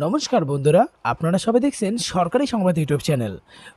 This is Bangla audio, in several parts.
নমস্কার বন্ধুরা, আপনারা সবাই দেখছেন সরকারি সংবাদ ইউটিউব চ্যানেল।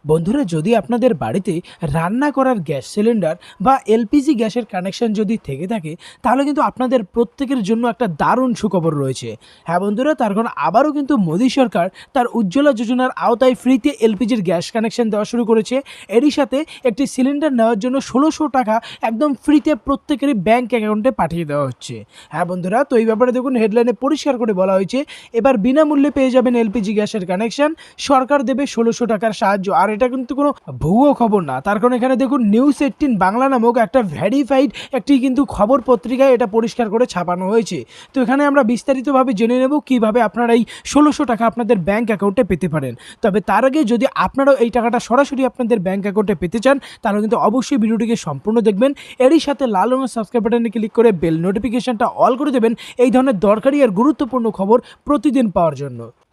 বন্ধুরা, যদি আপনাদের বাড়িতে রান্না করার গ্যাস সিলিন্ডার বা এলপিজি গ্যাসের কানেকশন যদি থেকে থাকে, তাহলে কিন্তু আপনাদের প্রত্যেকের জন্য একটা দারুণ সুখবর রয়েছে। হ্যাঁ বন্ধুরা, তার কারণ আবারও কিন্তু মোদী সরকার তার উজ্জ্বলা যোজনার আওতায় ফ্রিতে এলপিজির গ্যাস কানেকশন দেওয়া শুরু করেছে। এরই সাথে একটি সিলিন্ডার নেওয়ার জন্য ১৬০০ টাকা একদম ফ্রিতে প্রত্যেকেরই ব্যাঙ্ক অ্যাকাউন্টে পাঠিয়ে দেওয়া হচ্ছে। হ্যাঁ বন্ধুরা, তো এই ব্যাপারে দেখুন হেডলাইনে পরিষ্কার করে বলা হয়েছে, এবার বিনামূল্যে পেয়ে যাবেন এলপিজি গ্যাসের কানেকশন, সরকার দেবে ১৬০০ টাকার সাহায্য। আর এটা কিন্তু কোনো ভুয়ো খবর না, তার কারণ এখানে দেখুন নিউজ ১৮ বাংলা নামক একটা ভেরিফাইড একটি কিন্তু খবর পত্রিকায় এটা পরিষ্কার করে ছাপানো হয়েছে। তো এখানে আমরা বিস্তারিতভাবে জেনে নেব কিভাবে আপনারা এই ১৬০০ টাকা আপনাদের ব্যাঙ্ক অ্যাকাউন্টে পেতে পারেন। তবে তার আগে যদি আপনারাও এই টাকাটা সরাসরি আপনাদের ব্যাঙ্ক অ্যাকাউন্টে পেতে চান, তাহলে কিন্তু অবশ্যই ভিডিওটিকে সম্পূর্ণ দেখবেন। এরই সাথে লাল রঙের সাবস্ক্রাইব বাটনে ক্লিক করে বেল নোটিফিকেশনটা অল করে দেবেন এই ধরনের দরকারি আর গুরুত্বপূর্ণ খবর প্রতিদিন পাওয়ার জন্য।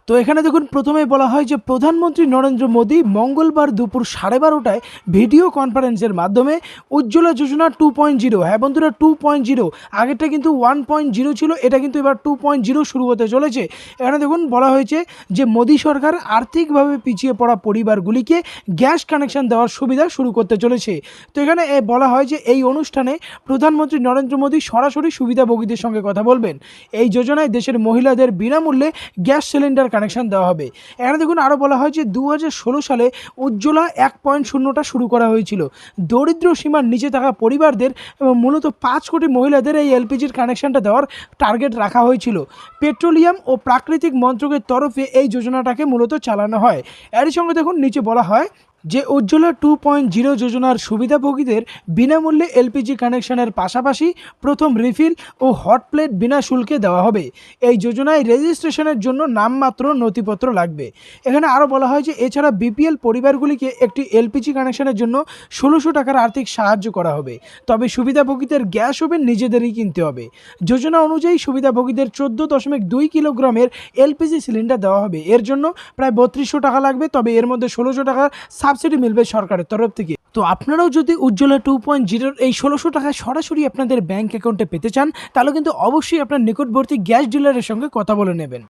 তো এখানে দেখুন প্রথমেই বলা হয় যে প্রধানমন্ত্রী নরেন্দ্র মোদী মঙ্গলবার দুপুর 12:30টায় ভিডিও কনফারেন্সের মাধ্যমে উজ্জ্বলা যোজনা 2.0, হ্যাঁ বন্ধুরা 2.0, আগেরটা কিন্তু 1.0 ছিল, এটা কিন্তু এবার 2.0 শুরু হতে চলেছে। এখানে দেখুন বলা হয়েছে যে মোদী সরকার আর্থিকভাবে পিছিয়ে পড়া পরিবারগুলিকে গ্যাস কানেকশন দেওয়ার সুবিধা শুরু করতে চলেছে। তো এখানে বলা হয় যে এই অনুষ্ঠানে প্রধানমন্ত্রী নরেন্দ্র মোদী সরাসরি সুবিধাভোগীদের সঙ্গে কথা বলবেন। এই যোজনায় দেশের মহিলাদের বিনামূল্যে গ্যাস সিলিন্ডার কানেকশন দেওয়া হবে। এখানে দেখুন আরও বলা হয় যে ২০১৬ সালে উজ্জ্বলা 1.0টা শুরু করা হয়েছিল। দরিদ্র সীমার নিচে থাকা পরিবারদের এবং মূলত ৫ কোটি মহিলাদের এই এলপিজির কানেকশনটা দেওয়ার টার্গেট রাখা হয়েছিল। পেট্রোলিয়াম ও প্রাকৃতিক মন্ত্রকের তরফে এই যোজনাটাকে মূলত চালানো হয়। এরই সঙ্গে দেখুন নিচে বলা হয় যে উজ্জ্বলা 2.0 যোজনার সুবিধাভোগীদের বিনামূল্যে এলপিজি কানেকশনের পাশাপাশি প্রথম রিফিল ও হট প্লেট বিনা শুল্কে দেওয়া হবে। এই যোজনায় রেজিস্ট্রেশনের জন্য নামমাত্র নথিপত্র লাগবে। এখানে আরও বলা হয় যে এছাড়া বিপিএল পরিবারগুলিকে একটি এলপিজি কানেকশনের জন্য ১৬০০ টাকার আর্থিক সাহায্য করা হবে। তবে সুবিধাভোগীদের গ্যাস ওভেন নিজেদেরই কিনতে হবে। যোজনা অনুযায়ী সুবিধাভোগীদের 14.2 কিলোগ্রামের এলপিজি সিলিন্ডার দেওয়া হবে। এর জন্য প্রায় ৩২০০ টাকা লাগবে, তবে এর মধ্যে ১৬০০ টাকার সাবসিডি মিলবে সরকারের তরফ থেকে। তো আপনারাও যদি উজ্জ্বলা 2.0 এই ১৬০০ টাকা সরাসরি আপনাদের ব্যাঙ্ক অ্যাকাউন্টে পেতে চান, তাহলে কিন্তু অবশ্যই আপনার নিকটবর্তী গ্যাস ডিলারের সঙ্গে কথা বলে নেবেন।